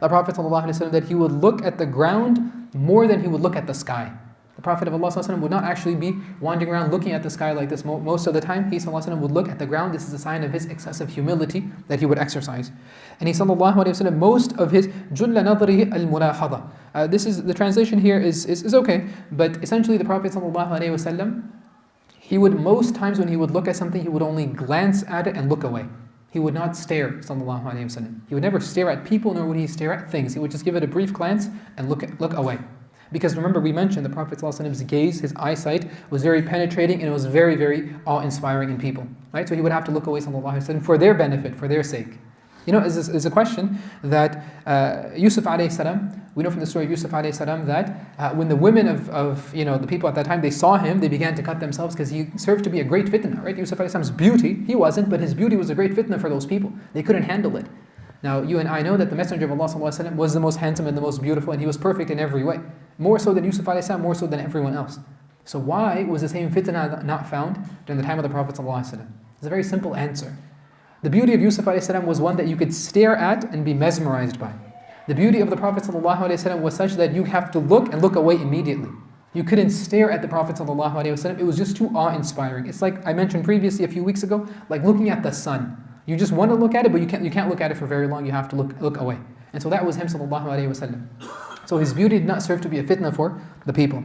the Prophet ﷺ that he would look at the ground more than he would look at the sky. The Prophet of Allah ﷺ would not actually be wandering around looking at the sky like this. Most of the time, he ﷺ would look at the ground. This is a sign of his excessive humility that he would exercise. And he ﷺ, most of his جُلَّ نَظْرِهِ الْمُلَاحَظَةِ. This is, the translation here is okay, but essentially the Prophet ﷺ, he would, most times when he would look at something, he would only glance at it and look away. He would not stare, sallallahu alayhi wasallam. He would never stare at people, nor would he stare at things. He would just give it a brief glance and look away. Because remember, we mentioned the Prophet ﷺ's gaze, his eyesight, was very penetrating and it was very, very awe-inspiring in people. Right? So he would have to look away, sallallahu alayhi wasallam, for their benefit, for their sake. You know, is a question that Yusuf alayhi salam, we know from the story of Yusuf alayhi salam that when the women of the people at that time, they saw him, they began to cut themselves because he served to be a great fitnah, right? Yusuf alayhi salam's beauty, he wasn't, but his beauty was a great fitnah for those people. They couldn't handle it. Now, you and I know that the Messenger of Allah sallallahu alaihi wasallam was the most handsome and the most beautiful, and he was perfect in every way. More so than Yusuf alayhi salam, more so than everyone else. So why was the same fitnah not found during the time of the Prophet sallallahu alaihi wasallam? It's a very simple answer. The beauty of Yusuf alayhi salam was one that you could stare at and be mesmerized by. The beauty of the Prophet sallallahu alaihi wasallam was such that you have to look and look away immediately. You couldn't stare at the Prophet sallallahu alaihi wasallam. It was just too awe-inspiring. It's like I mentioned previously a few weeks ago, like looking at the sun. You just want to look at it, but you can't look at it for very long. You have to look away. And so that was him sallallahu alaihi wasallam. So his beauty did not serve to be a fitna for the people.